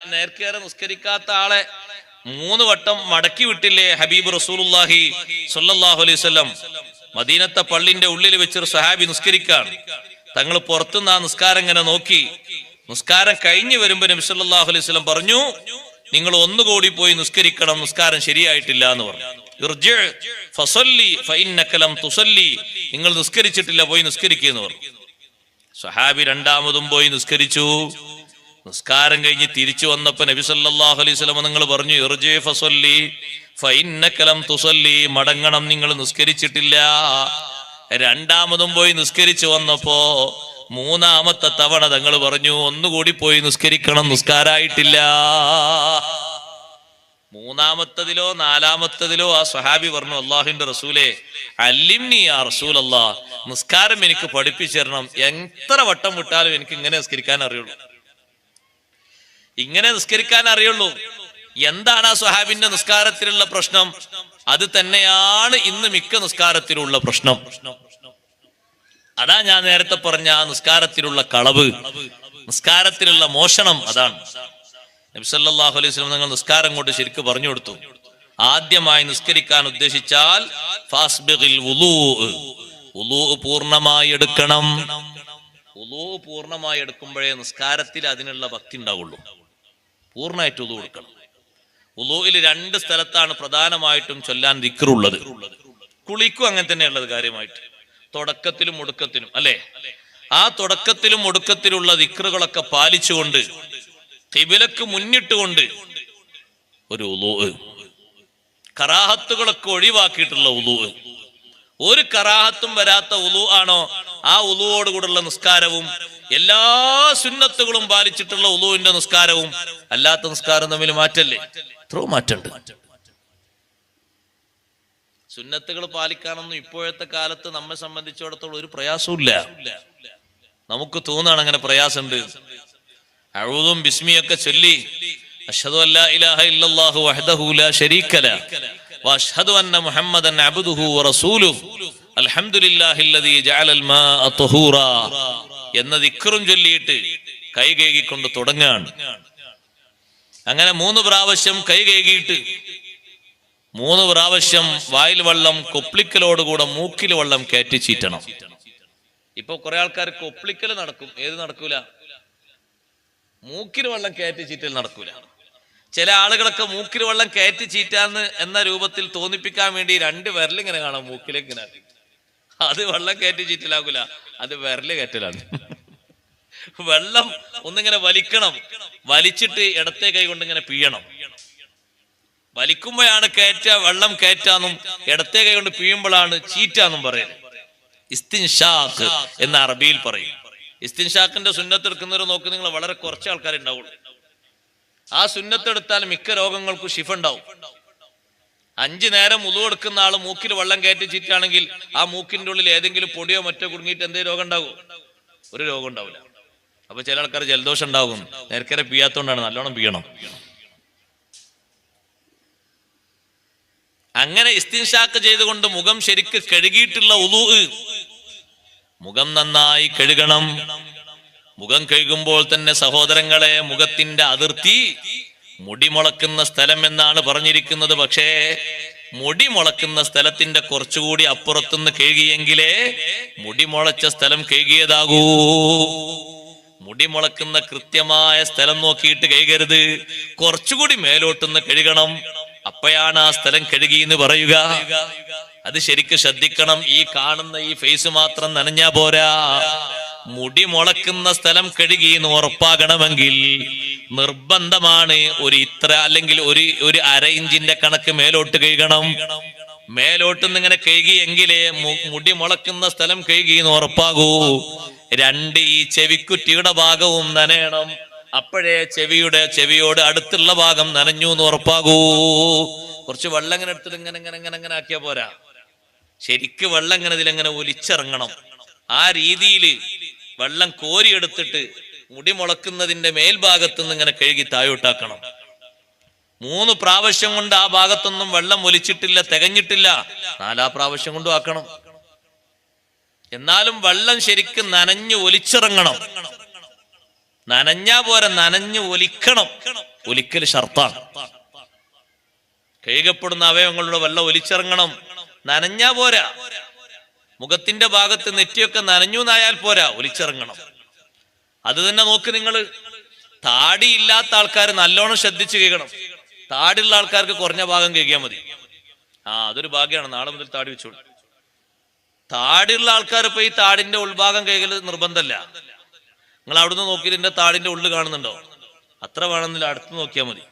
നേർക്കേറെ നിസ്കരിക്കാത്ത ആളെ 3 വട്ടം മടക്കി വിട്ടില്ലേ ഹബീബ് റസൂലുള്ളാഹി സ്വല്ലല്ലാഹു അലൈഹി വസല്ലം? മദീനത്തെ പള്ളിന്റെ ഉള്ളിൽ വെച്ചൊരു സഹാബി നിസ്കരിക്കാണ്. തങ്ങൾ പുറത്തുനിന്ന് ആ നിസ്കാരം ഇങ്ങനെ നോക്കി. നിസ്കാരം കഴിഞ്ഞു വരുമ്പോ നബി സല്ലല്ലാഹു അലൈഹി വസല്ലം പറഞ്ഞു, നിങ്ങൾ ഒന്നുകൂടി പോയി നിസ്കരിക്കണം, നിസ്കാരം ശരിയായിട്ടില്ല എന്ന് പറഞ്ഞു. ഇർജി ഫസല്ലി ഫഇന്നക ലം തുസല്ലി, നിങ്ങൾ നിസ്കരിച്ചിട്ടില്ല, പോയി നിസ്കരിക്കുന്നു പറഞ്ഞു. സഹാബി രണ്ടാമതും പോയി നിസ്കരിച്ചു. നിസ്കാരം കഴിഞ്ഞ് തിരിച്ചു വന്നപ്പോ നബി സല്ലല്ലാഹു അലൈഹി വസല്ലം നിങ്ങൾ പറഞ്ഞു, ഇർജി ഫസല്ലി ഫഇന്നക ലം തുസല്ലി, മടങ്ങണം, നിങ്ങൾ നിസ്കരിച്ചിട്ടില്ല. രണ്ടാമതും പോയി നിസ്കരിച്ചു വന്നപ്പോ 3-ാമത്തെ തവണ തങ്ങൾ പറഞ്ഞു, ഒന്നുകൂടി പോയി നിസ്കരിക്കണം, നിസ്കാരായിട്ടില്ല. 3-ാമത്തതിലോ 4-ാമത്തതിലോ ആ സ്വഹാബി പറഞ്ഞു, അല്ലാഹുവിന്റെ റസൂലേ, അല്ലിംനി യാ റസൂലല്ലാഹ്, നിസ്കാരം എനിക്ക് പഠിപ്പിച്ചു തരണം. എത്ര വട്ടം വിട്ടാലും എനിക്ക് ഇങ്ങനെ നിസ്കരിക്കാൻ അറിയുള്ളൂ, ഇങ്ങനെ നിസ്കരിക്കാൻ അറിയുള്ളൂ. എന്താണ് ആ സ്വഹാബിന്റെ നിസ്കാരത്തിലുള്ള പ്രശ്നം? അത് തന്നെയാണ് ഇന്ന് മിക്ക നിസ്കാരത്തിലുള്ള പ്രശ്നം. അതാ ഞാൻ നേരത്തെ പറഞ്ഞ ആ നിസ്കാരത്തിലുള്ള കളവ്, നിസ്കാരത്തിലുള്ള മോഷണം. അതാണ് നബി സല്ലല്ലാഹു അലൈഹി വസല്ലം നിങ്ങൾ നിസ്കാരം കൊണ്ട് ശരിക്കും പറഞ്ഞു കൊടുത്തു. ആദ്യമായി നിസ്കരിക്കാൻ ഉദ്ദേശിച്ചാൽ ഫാസ്ബിഗിൽ വുളൂ, വുളൂ പൂർണ്ണമായി എടുക്കണം. വുളൂ പൂർണ്ണമായി എടുക്കുമ്പോഴേ നിസ്കാരത്തിൽ അതിനുള്ള ഭക്തി ഉണ്ടാവുള്ളൂ. പൂർണ്ണമായിട്ട് വുളൂ എടുക്കണം. വുളൂയിൽ 2 സ്ഥലത്താണ് പ്രധാനമായിട്ടും ചൊല്ലാൻ ദിക്റുള്ളത്. കുളിക്കും അങ്ങനെ തന്നെയുള്ളത് കാര്യമായിട്ട്, തുടക്കത്തിലും ഒടുക്കത്തിലും, അല്ലെ? ആ തുടക്കത്തിലും ഒടുക്കത്തിലുള്ള ദിക്റുകളൊക്കെ പാലിച്ചുകൊണ്ട് ഖിബിലക്ക് മുന്നിട്ടുകൊണ്ട് ഒരു വുളൂ, കറാഹത്തുകളൊക്കെ ഒഴിവാക്കിയിട്ടുള്ള വുളൂ. ഒരു കറാഹത്തും വരാത്ത വുളൂ ആണോ ആ വുളൂവോട് കൂടെയുള്ള നിസ്കാരവും എല്ലാ സുന്നത്തുകളും പാലിച്ചിട്ടുള്ള വുളൂവിന്റെ നിസ്കാരവും അല്ലാത്ത നിസ്കാരം തമ്മിൽ മാറ്റല്ലേ? എത്രയോ മാറ്റമുണ്ട്. സുന്നത്തുകൾ പാലിക്കാനൊന്നും ഇപ്പോഴത്തെ കാലത്ത് നമ്മെ സംബന്ധിച്ചിടത്തോളം ഒരു പ്രയാസവും ഇല്ല. നമുക്ക് തോന്നാണ് അങ്ങനെ പ്രയാസമുണ്ട്. അഊദും ബിസ്മിയൊക്കെ ചൊല്ലി അഷ്ഹദു അല്ലാ ഇലാഹ ഇല്ലല്ലാഹു വഹ്ദഹു ലാ ശരീക ലഹു വഅഷ്ഹദു അന്ന മുഹമ്മദൻ അബ്ദുഹു വറസൂലുഹു അൽഹംദുലില്ലാഹില്ലദീ ജഅലൽ മാഅ തഹൂറാ എന്ന ദിക്റും ചൊല്ലിയിട്ട് കൈ കഴുകിക്കൊണ്ട് തുടങ്ങാണ്. അങ്ങനെ 3 പ്രാവശ്യം കൈ കഴുകിയിട്ട് 3 പ്രാവശ്യം വായിൽ വെള്ളം കൊപ്ലിക്കലോടുകൂടെ മൂക്കിൽ വെള്ളം കയറ്റി ചീറ്റണം. ഇപ്പൊ കുറെ ആൾക്കാർ കൊപ്ലിക്കൽ നടക്കും, ഏത് നടക്കൂല? മൂക്കിൽ വെള്ളം കയറ്റി ചീറ്റൽ നടക്കൂല. ചില ആളുകളൊക്കെ മൂക്കിൽ വെള്ളം കയറ്റി ചീറ്റാന്ന് എന്ന രൂപത്തിൽ തോന്നിപ്പിക്കാൻ വേണ്ടി 2 വിരലിങ്ങനെ കാണാം മൂക്കിലേക്ക് ഇങ്ങനെ. അത് വെള്ളം കയറ്റി ചീറ്റലാകൂല, അത് വിരല് കയറ്റലാണ്. വെള്ളം ഒന്നിങ്ങനെ വലിക്കണം, വലിച്ചിട്ട് ഇടത്തെ കൈ കൊണ്ട് ഇങ്ങനെ പിഴയണം. വലിക്കുമ്പോഴാണ് വെള്ളം കയറ്റാന്നും ഇടത്തെ കൈ കൊണ്ട് പിഴുമ്പോഴാണ് ചീറ്റാന്നും പറയുന്നത്. ഇസ്തിൻഷാഖ് എന്ന അറബിയിൽ പറയും. ഇസ്തിൻഷാഖിന്റെ സുന്നത്ത് എടുക്കുന്നവർ നോക്ക്, നിങ്ങൾ വളരെ കുറച്ച് ആൾക്കാരെ ഉണ്ടാവുള്ളൂ. ആ സുന്നത്ത് എടുത്താൽ മിക്ക രോഗങ്ങൾക്കും ശിഫ ഉണ്ടാവും. 5 നേരം വുളു എടുക്കുന്ന ആള് മൂക്കിൽ വെള്ളം കയറ്റി ചീറ്റാണെങ്കിൽ ആ മൂക്കിന്റെ ഉള്ളിൽ ഏതെങ്കിലും പൊടിയോ മറ്റോ കുടുങ്ങിയിട്ട് എന്തെങ്കിലും രോഗം ഉണ്ടാകും? ഒരു രോഗം ഉണ്ടാവില്ല. അപ്പൊ ചില ആൾക്കാർ ജലദോഷം ഉണ്ടാകും, നേർക്കരെ പിയാത്തോണ്ടാണ്. നല്ലോണം പിയണം. അങ്ങനെ ഇസ്തിൻഷാഖ് ചെയ്തുകൊണ്ട് മുഖം ശരിക്ക് കഴുകിയിട്ടുള്ള വുളു, മുഖം നന്നായി കഴുകണം. മുഖം കഴുകുമ്പോൾ തന്നെ സഹോദരങ്ങളെ, മുഖത്തിന്റെ അതിർത്തി മുടി മുളക്കുന്ന സ്ഥലം എന്നാണ് പറഞ്ഞിരിക്കുന്നത്. പക്ഷേ മുടി മുളക്കുന്ന സ്ഥലത്തിന്റെ കുറച്ചുകൂടി അപ്പുറത്തുനിന്ന് കഴുകിയെങ്കിലേ മുടി മുളച്ച സ്ഥലം കഴുകിയതാകൂ. മുടി മുളക്കുന്ന കൃത്യമായ സ്ഥലം നോക്കിയിട്ട് കഴുകരുത്, കുറച്ചുകൂടി മേലോട്ടുനിന്ന് കഴുകണം. അപ്പോഴാണ് ആ സ്ഥലം കഴുകി എന്ന് പറയുക. അത് ശരിക്ക് ശ്രദ്ധിക്കണം. ഈ കാണുന്ന ഈ ഫേസ് മാത്രം നനഞ്ഞാ പോരാ. മുടി മുളക്കുന്ന സ്ഥലം കഴുകി എന്ന് ഉറപ്പാകണമെങ്കിൽ നിർബന്ധമാണ് ഒരു ഇത്ര അല്ലെങ്കിൽ ഒരു അര ഇഞ്ചിന്റെ കണക്ക് മേലോട്ട് കഴുകണം. മേലോട്ടുനിന്ന് ഇങ്ങനെ കഴുകിയെങ്കിലേ മുടി മുളക്കുന്ന സ്ഥലം കഴുകി എന്ന് ഉറപ്പാകൂ. 2 ഈ ചെവിക്കുറ്റിയുടെ ഭാഗവും നനയണം. അപ്പോഴേ ചെവിയോട് അടുത്തുള്ള ഭാഗം നനഞ്ഞു എന്ന് ഉറപ്പാകൂ. കുറച്ച് വെള്ളം ഇങ്ങനെ എടുത്തിട്ട് ഇങ്ങനെ ആക്കിയാ പോരാ. ശരിക്ക് വെള്ളം ഇങ്ങനെ ഇതിലെങ്ങനെ ഒലിച്ചിറങ്ങണം. ആ രീതിയിൽ വെള്ളം കോരിയെടുത്തിട്ട് മുടി മുളക്കുന്നതിന്റെ മേൽഭാഗത്തുനിന്ന് ഇങ്ങനെ കഴുകി താഴോട്ടാക്കണം. 3 പ്രാവശ്യം കൊണ്ട് ആ ഭാഗത്തൊന്നും വെള്ളം ഒലിച്ചിട്ടില്ല, തികഞ്ഞിട്ടില്ല, 4 പ്രാവശ്യം കൊണ്ടും ആക്കണം. എന്നാലും വെള്ളം ശരിക്കും നനഞ്ഞു ഒലിച്ചിറങ്ങണം. നനഞ്ഞാ പോരാ, നനഞ്ഞു ഒലിക്കണം. ഒലിക്കൽ ഷർത്താണ്. കഴുകപ്പെടുന്ന അവയവങ്ങളുടെ വെള്ളം ഒലിച്ചിറങ്ങണം. നനഞ്ഞാ പോരാ. മുഖത്തിന്റെ ഭാഗത്ത് നെറ്റിയൊക്കെ നനഞ്ഞു എന്നായാൽ പോരാ, ഒലിച്ചിറങ്ങണം. അത് തന്നെ നോക്ക് നിങ്ങൾ. താടി ഇല്ലാത്ത ആൾക്കാർ നല്ലോണം ശ്രദ്ധിച്ച് കഴുകണം. താടിയുള്ള ആൾക്കാർക്ക് കുറഞ്ഞ ഭാഗം കഴുകിയാൽ മതി. അതൊരു ഭാഗ്യമാണ്. നാളെ മുതൽ താടി വെച്ചോളൂ. താടിയുള്ള ആൾക്കാർ ഇപ്പൊ ഈ താടിന്റെ ഉൾഭാഗം കഴുകൽ നിർബന്ധമല്ല. നിങ്ങൾ അവിടുന്ന് നോക്കി ഇതിന്റെ താടിന്റെ ഉള്ളു കാണുന്നുണ്ടോ? അത്ര വേണമെന്നില്ല, അടുത്ത് നോക്കിയാൽ മതി.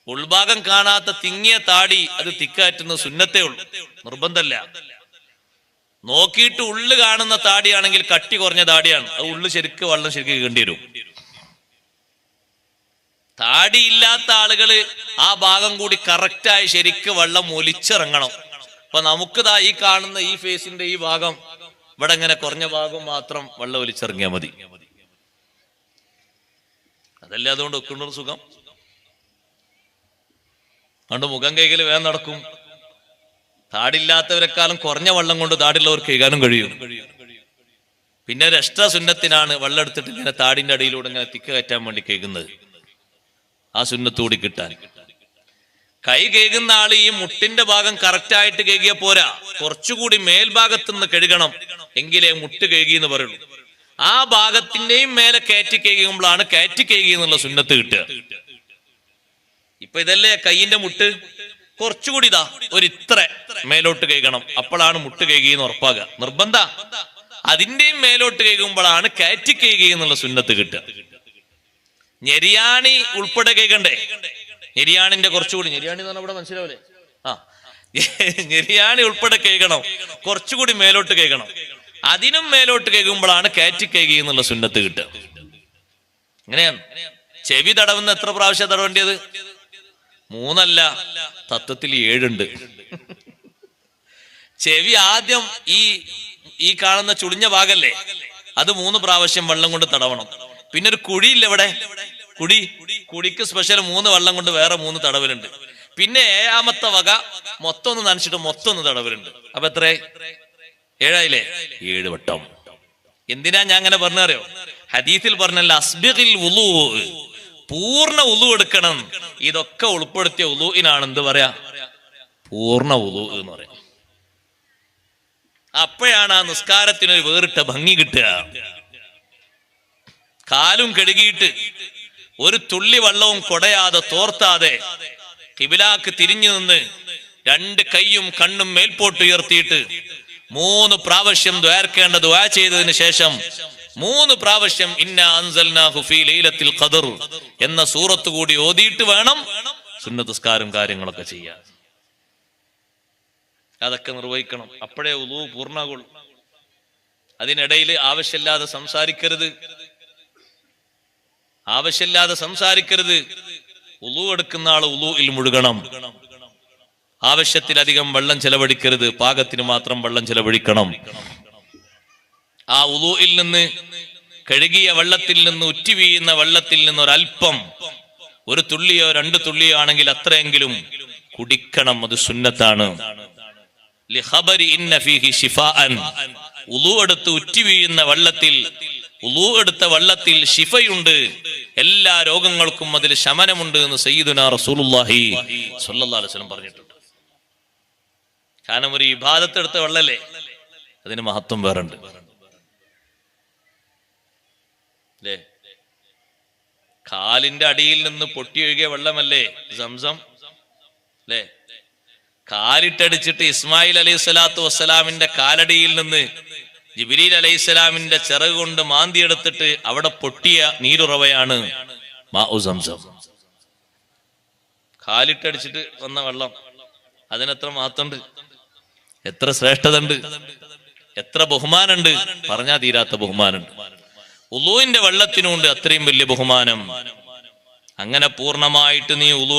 ഉൾഭാഗം കാണാത്ത തിങ്ങിയ താടി അത് തിക്കാറ്റുന്ന സുന്നത്തേ ഉള്ളൂ, നിർബന്ധമല്ല. നോക്കിയിട്ട് ഉള്ളു കാണുന്ന താടിയാണെങ്കിൽ കട്ടി കുറഞ്ഞ താടിയാണ്, അത് ഉള്ളു ശരിക്ക് വെള്ളം ശരിക്ക് കേണ്ടി വരും. താടിയില്ലാത്ത ആളുകള് ആ ഭാഗം കൂടി കറക്റ്റായി ശരിക്ക് വെള്ളം ഒലിച്ചിറങ്ങണം. അപ്പൊ നമുക്കിതാ ഈ കാണുന്ന ഈ ഫേസിന്റെ ഈ ഭാഗം ഇവിടെ ഇങ്ങനെ കുറഞ്ഞ ഭാഗം മാത്രം വെള്ളം ഒലിച്ചിറങ്ങിയാൽ മതി. അതല്ലേ അതുകൊണ്ട് വെക്കുന്ന സുഖം. അതുകൊണ്ട് മുഖം കൈകല് വേഗം നടക്കും. താടില്ലാത്തവരെക്കാളും കുറഞ്ഞ വെള്ളം കൊണ്ട് താടിയുള്ളവർ കഴുകാനും കഴിയും. പിന്നെ ഒരു എക്സ്ട്രാ സുന്നത്തിനാണ് വെള്ളം എടുത്തിട്ട് ഇങ്ങനെ താടിന്റെ അടിയിലൂടെ ഇങ്ങനെ തിക്ക് കയറ്റാൻ വേണ്ടി കഴുകുന്നത്. ആ സുന്നത്തുകൂടി കിട്ടാൻ. കൈ കഴുകുന്ന ആള് ഈ മുട്ടിന്റെ ഭാഗം കറക്റ്റായിട്ട് കഴുകിയ പോരാ, കുറച്ചുകൂടി മേൽഭാഗത്തുനിന്ന് കഴുകണം, എങ്കിലേ മുട്ട് കഴുകി എന്ന് പറയുള്ളൂ. ആ ഭാഗത്തിന്റെയും മേലെ കയറ്റി കഴുകുമ്പോഴാണ് കയറ്റി കഴുകി എന്നുള്ള സുന്നത്ത് കിട്ടുക. ഇപ്പൊ ഇതല്ലേ കൈയിന്റെ മുട്ട്, കുറച്ചുകൂടി ഇതാ ഒരു ഇത്ര മേലോട്ട് കഴുകണം, അപ്പോഴാണ് മുട്ട് കഴുകി എന്ന് ഉറപ്പാകുക. നിർബന്ധ. അതിന്റെയും മേലോട്ട് കഴുകുമ്പോഴാണ് കയറ്റി കഴുകി എന്നുള്ള സുന്നത്ത് കിട്ടുക. ഞെരിയാണി ഉൾപ്പെടെ കഴുകണ്ടേ? ഞെരിയാണിന്റെ കുറച്ചുകൂടി, ഞെരിയാണി എന്ന് പറഞ്ഞാൽ ഇവിടെ മനസ്സിലാവില്ലേ? ഞെരിയാണി ഉൾപ്പെടെ കഴുകണം, കുറച്ചുകൂടി മേലോട്ട് കഴുകണം. അതിനും മേലോട്ട് കഴുകുമ്പോഴാണ് കയറ്റി കഴുകി എന്നുള്ള സുന്നത്ത് കിട്ടുക. അങ്ങനെയാണ്. ചെവി തടവുന്ന എത്ര പ്രാവശ്യം തടവേണ്ടത്? 3 അല്ല, തത്വത്തിൽ 7 ഉണ്ട്. ചെവി ആദ്യം ഈ കാണുന്ന ചുളിഞ്ഞ ഭാഗല്ലേ, അത് 3 പ്രാവശ്യം വെള്ളം കൊണ്ട് തടവണം. പിന്നെ ഒരു കുഴിയില്ല ഇവിടെ, കുടിക്ക് സ്പെഷ്യൽ 3 വെള്ളം കൊണ്ട് വേറെ 3 തടവലുണ്ട്. പിന്നെ 7ാമത്തെ വക മൊത്തം ഒന്ന് നനച്ചിട്ട് മൊത്തം ഒന്ന് തടവലുണ്ട്. അപ്പൊ എത്ര? 7 ആയില്ലേ? 7 വട്ടം. എന്തിനാ ഞാൻ അങ്ങനെ പറഞ്ഞറിയോ? ഹദീസിൽ പറഞ്ഞല്ല, അസ്ബിഗിൽ വുളൂ, പൂർണ്ണ വുളൂ എടുക്കണം. ഇതൊക്കെ ഉൾപ്പെടുത്തിയ വുളൂഇനാണ് എന്ത് പറയാ? പൂർണ്ണ വുളൂ എന്ന് പറയാം. അപ്പോഴാണ് ആ നിസ്കാരത്തിനൊരു വേറിട്ട ഭംഗി കിട്ടുക. കാലും കഴുകിയിട്ട് ഒരു തുള്ളി വെള്ളവും കൊടയാതെ തോർത്താതെ ഖിബിലാക്ക് തിരിഞ്ഞു നിന്ന് 2 കൈയും കണ്ണും മേൽപോട്ട് ഉയർത്തിയിട്ട് 3 പ്രാവശ്യം ദ്വാർക്കേണ്ട ദുആ ചെയ്തതിന് ശേഷം 3 പ്രാവശ്യം ഇന്നാ അൻസൽനാഹു ഫീ ലൈലത്തിൽ ഖദർ എന്ന സൂറത്ത് കൂടി ഓതിയിട്ട് വേണം സുന്നത്ത് നിസ്കാരം കാര്യങ്ങളൊക്കെ ചെയ്യാൻ. അതൊക്കെ നിർവഹിക്കണം. അപ്പോഴേ വുളൂ പൂർണ്ണാകുള്ളൂ. അതിനിടയിൽ ആവശ്യമില്ലാതെ സംസാരിക്കരുത്. വുളൂ എടുക്കുന്ന ആള് വുളൂഇൽ മുഴുകണം. ആവശ്യത്തിലധികം വെള്ളം ചെലവഴിക്കരുത്, പാകത്തിന് മാത്രം വെള്ളം ചെലവഴിക്കണം. ആ വുളൂഇൽ നിന്ന്, കഴുകിയ വെള്ളത്തിൽ നിന്ന്, ഉറ്റി വീഴുന്ന വെള്ളത്തിൽ നിന്ന് ഒരൽപ്പം, 1 തുള്ളിയോ 2 തുള്ളിയോ ആണെങ്കിൽ അത്രയെങ്കിലും കുടിക്കണം. അത് സുന്നത്താണ്. ലിഖബരി ഇന്ന ഫീഹി ശിഫാഅൻ, വുളൂ എടുത്ത് ഉറ്റി വീഴുന്ന വെള്ളത്തിൽ, വുളൂ എടുത്ത വെള്ളത്തിൽ ശിഫയുണ്ട്, എല്ലാ രോഗങ്ങൾക്കും അതിൽ ശമനമുണ്ട് എന്ന് സയ്യിദുനാ റസൂലുള്ളാഹി സ്വല്ലല്ലാഹു അലൈഹി വസല്ലം പറഞ്ഞിട്ടുണ്ട്. കാരണം ഒരു ഇബാദത്ത് എടുത്ത വെള്ളല്ലേ, അതിന് മഹത്വം വേറുണ്ട് അല്ലേ? കാലിന്റെ അടിയിൽ നിന്ന് പൊട്ടിയൊഴുകിയ വെള്ളമല്ലേ സംസം അല്ലേ? കാലിട്ടടിച്ചിട്ട് ഇസ്മായിൽ അലൈഹി സ്വലാത്തു വസ്സലാമിന്റെ കാലടിയിൽ നിന്ന് ജിബ്രീൽ അലൈഹിസ്സലാമിന്റെ ചിറക് കൊണ്ട് മാന്തിയെടുത്തിട്ട് അവിടെ പൊട്ടിയ നീരുറവയാണ് മാഉ സംസം. കാലിട്ടടിച്ചിട്ട് വന്ന വെള്ളം, അതിനെത്ര മഹത്വമുണ്ട്, എത്ര ശ്രേഷ്ഠത ഉണ്ട്, എത്ര ബഹുമാനുണ്ട്, പറഞ്ഞാ തീരാത്ത ബഹുമാനുണ്ട്. വുളൂഇന്റെ വെള്ളത്തിനുണ്ട് അത്രയും വലിയ ബഹുമാനം. അങ്ങനെ പൂർണ്ണമായിട്ട് നീ വുളൂ